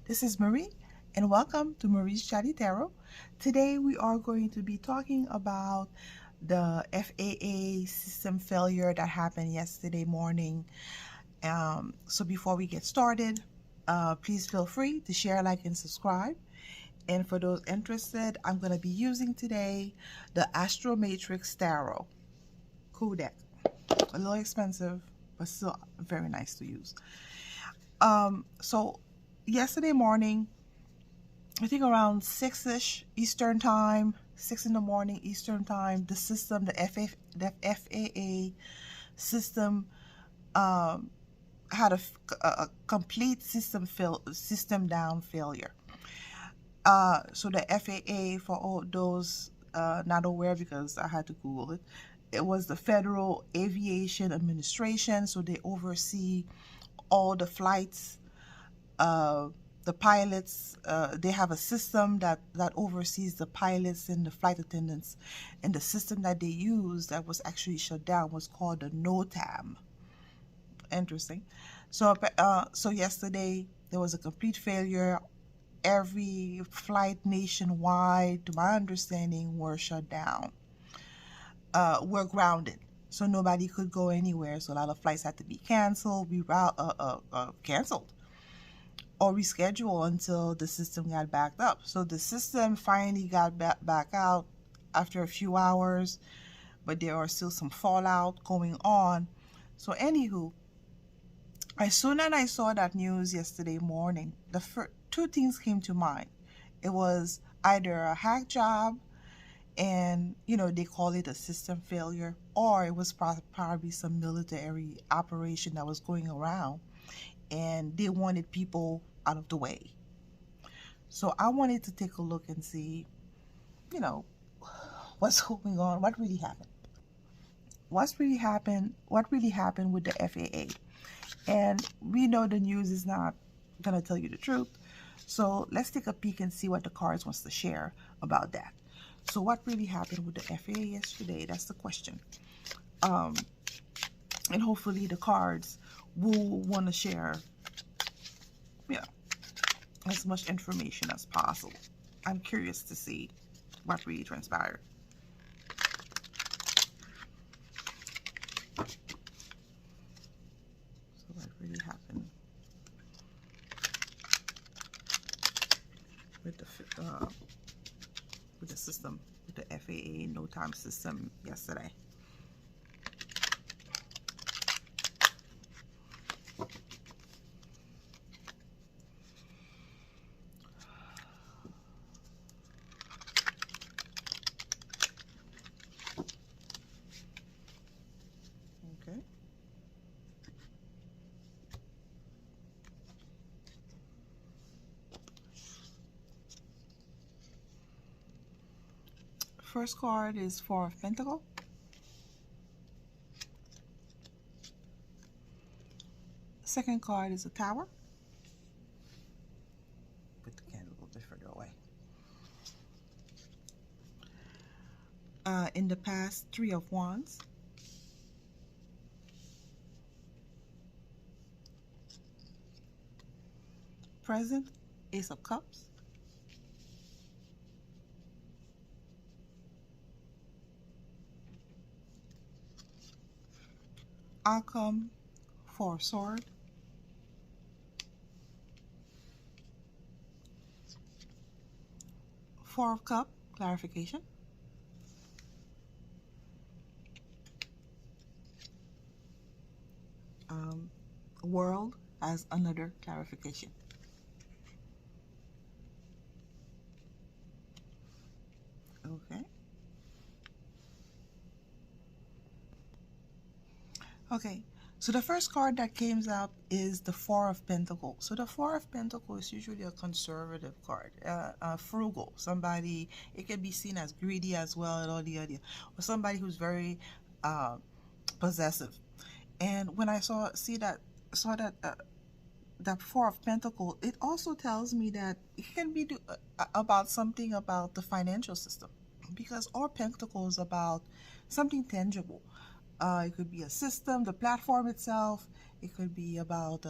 This is Marie, and welcome to Marie's Chatty Tarot. Today we are going to be talking about the FAA system failure that happened yesterday morning. So before we get started, please feel free to share, like, and subscribe. And for those interested, I'm going to be using today the Astro Matrix Tarot codec. A little expensive, but still very nice to use. So yesterday morning, I think around 6-ish Eastern time, 6 in the morning Eastern time, the system, the FAA system had a complete system down failure. So the FAA, for all those not aware, because I had to Google it, it was the Federal Aviation Administration, so they oversee all the flights. The pilots, they have a system that oversees the pilots and the flight attendants, and the system that they used that was actually shut down was called the NOTAM. Interesting. So yesterday there was a complete failure. Every flight nationwide, to my understanding, were shut down, were grounded. So nobody could go anywhere. So a lot of flights had to be canceled, canceled, or reschedule until the system got backed up. So the system finally got back out after a few hours, but there are still some fallout going on. So anywho, as soon as I saw that news yesterday morning, the two things came to mind. It was either a hack job, and they call it a system failure, or it was probably some military operation that was going around and they wanted people out of the way. So I wanted to take a look and see, what's going on, what really happened. What really happened with the FAA. And we know the news is not going to tell you the truth. So let's take a peek and see what the cards wants to share about that. So what really happened with the FAA yesterday? That's the question. And hopefully the cards will want to share, as much information as possible. I'm curious to see what really transpired. So what really happened with the system, with the FAA NOTAM system yesterday. Okay. First card is Four of Pentacles. Second card is a Tower. Put the candle a little bit further away. In the past, Three of Wands. Present, Ace of Cups. Outcome, Four of Swords. Four of Cups, clarification. World as another clarification. Okay. Okay. So the first card that came out is the Four of Pentacles. So the Four of Pentacles is usually a conservative card, frugal. Somebody, it can be seen as greedy as well, and all the other, or somebody who's very possessive. And when I saw that Four of Pentacles, it also tells me that it can be about something about the financial system, because all Pentacles is about something tangible. It could be a system, the platform itself. It could be about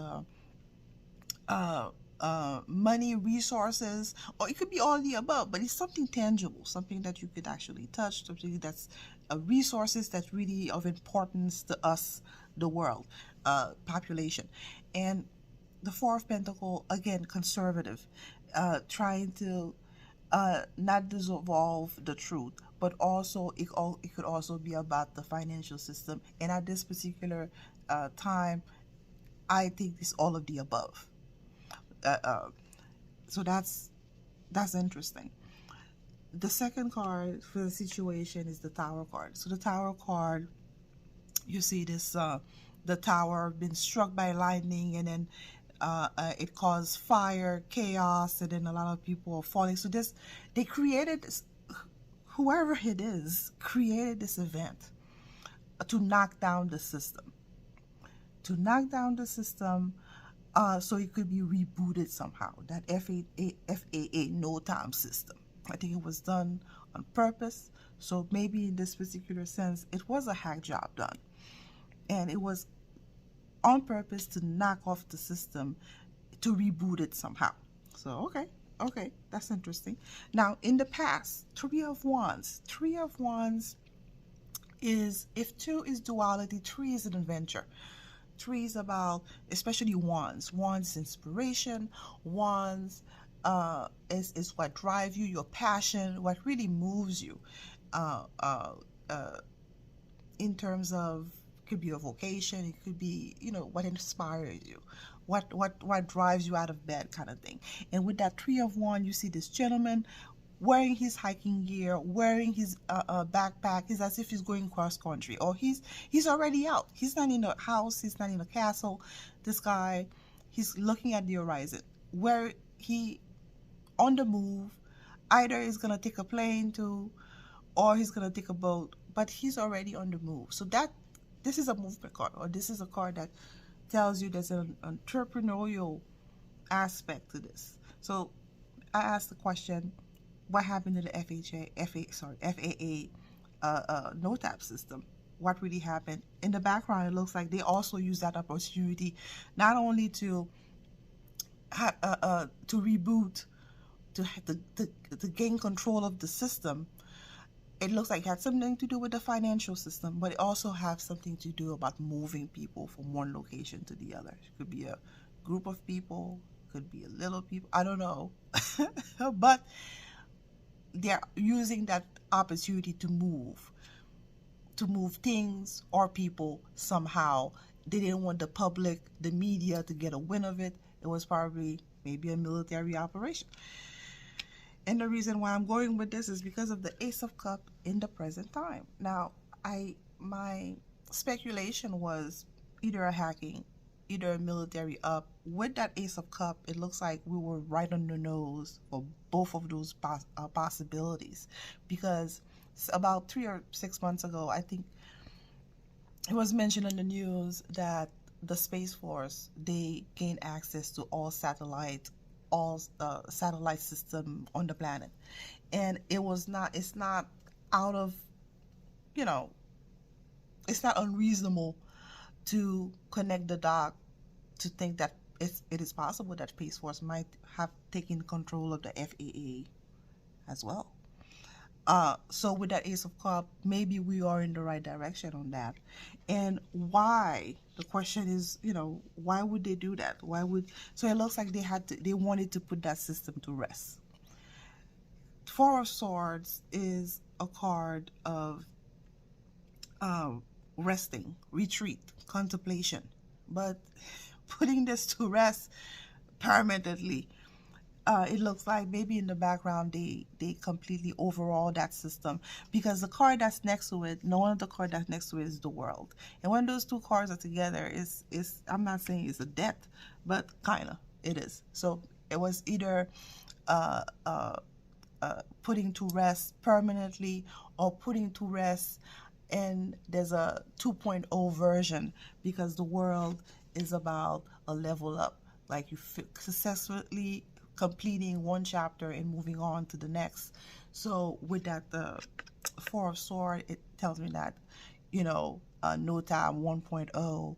money, resources, or it could be all of the above, but it's something tangible, something that you could actually touch, something that's resources that's really of importance to us, the world, population. And the Four of Pentacle, again, conservative, trying to not dissolve the truth, but also it could also be about the financial system. And at this particular time, I think it's all of the above. Uh, uh, so that's interesting. The second card for the situation is the Tower card. So the Tower card, you see this the tower been struck by lightning, and then it caused fire, chaos, and then a lot of people are falling. So this, they created this, whoever it is created this event to knock down the system, to knock down the system, so it could be rebooted somehow. That FAA no time system. I think it was done on purpose. So maybe in this particular sense, it was a hack job done, and it was on purpose to knock off the system, to reboot it somehow. So okay, that's interesting. Now in the past, Three of Wands. Three of Wands is, if two is duality, three is an adventure. Three is about, especially wands. Wands is inspiration. Wands is what drives you, your passion, what really moves you. Uh, uh, uh, in terms of, could be a vocation, it could be, you know, what inspires you, what drives you out of bed, kind of thing. And with that Three of Wands, you see this gentleman wearing his hiking gear, wearing his backpack. It's as if he's going cross country, or he's already out. He's not in a house, he's not in a castle. This guy, he's looking at the horizon, where he on the move. Either he's gonna take a plane to, or he's gonna take a boat, but he's already on the move. So that, this is a movement card, or this is a card that tells you there's an entrepreneurial aspect to this. So I asked the question, what happened to the FAA no tap system? What really happened? In the background, it looks like they also use that opportunity, not only to reboot, to gain control of the system. It looks like it had something to do with the financial system, but it also has something to do about moving people from one location to the other. It could be a group of people, could be a little people, I don't know. But they're using that opportunity to move things or people somehow. They didn't want the public, the media, to get a win of it. It was probably maybe a military operation. And the reason why I'm going with this is because of the Ace of Cups in the present time. Now, my speculation was either a hacking, either a military up. With that Ace of Cups, it looks like we were right on the nose for both of those possibilities. Because about 3 or 6 months ago, I think it was mentioned in the news that the Space Force, they gained access to all satellite system on the planet. And it's not out of, you know, it's not unreasonable to connect the dot, to think that it is possible that Space Force might have taken control of the FAA as well. So with that Ace of Cups, maybe we are in the right direction on that. And why? The question is, you know, why would they do that? So it looks like they wanted to put that system to rest. Four of Swords is a card of resting, retreat, contemplation, but putting this to rest permanently. It looks like maybe in the background they completely overhaul that system, because the card that's next to it, one of the card that's next to it is the World. And when those two cards are together, is I'm not saying it's a death, but kind of it is. So it was either putting to rest permanently, or putting to rest, and there's a 2.0 version, because the World is about a level up, like you successfully completing one chapter and moving on to the next. So with that, the Four of Swords, it tells me that, you know, no time 1.0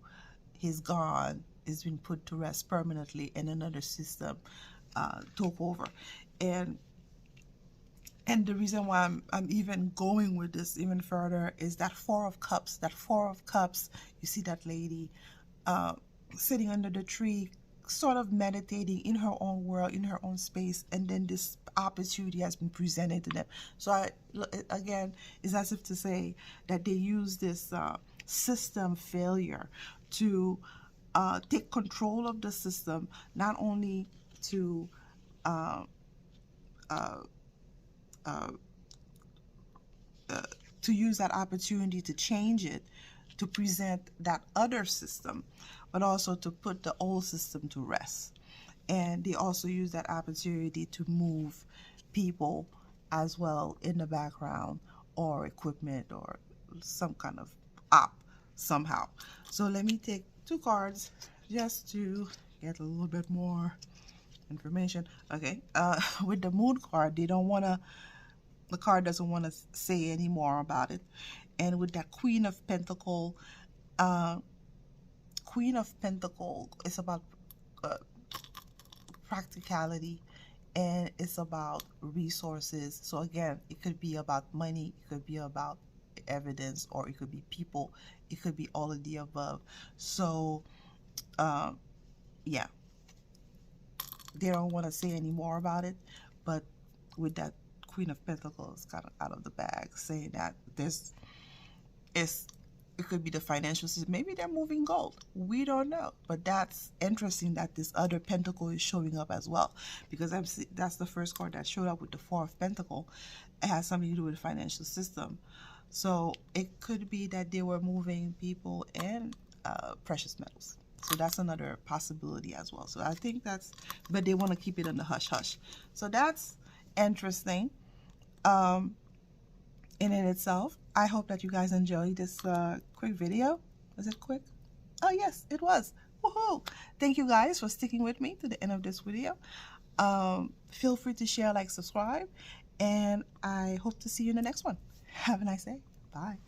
is gone. is being put to rest permanently, and another system took over. And the reason why I'm even going with this even further is that Four of Cups. That Four of Cups, you see that lady sitting under the tree, sort of meditating in her own world, in her own space, and then this opportunity has been presented to them. So again, it's as if to say that they use this system failure to take control of the system, not only to use that opportunity to change it, to present that other system, but also to put the old system to rest. And they also use that opportunity to move people as well in the background, or equipment, or some kind of op somehow. So let me take 2 cards just to get a little bit more information. Okay, with the Moon card, they don't want to, the card doesn't want to say any more about it. And with that Queen of Pentacle, it's about practicality, and it's about resources. So again, it could be about money, it could be about evidence, or it could be people, it could be all of the above. So yeah, they don't want to say any more about it, but with that Queen of Pentacles kind of out of the bag, saying that it could be the financial system. Maybe they're moving gold. We don't know. But that's interesting that this other pentacle is showing up as well, because that's the first card that showed up with the Four of Pentacles. It has something to do with the financial system. So it could be that they were moving people and precious metals. So that's another possibility as well. So I think that's, but they want to keep it on the hush-hush. So that's interesting in itself. I hope that you guys enjoyed this quick video. Was it quick? Oh yes, it was. Woohoo! Thank you guys for sticking with me to the end of this video. Feel free to share, like, subscribe, and I hope to see you in the next one. Have a nice day. Bye.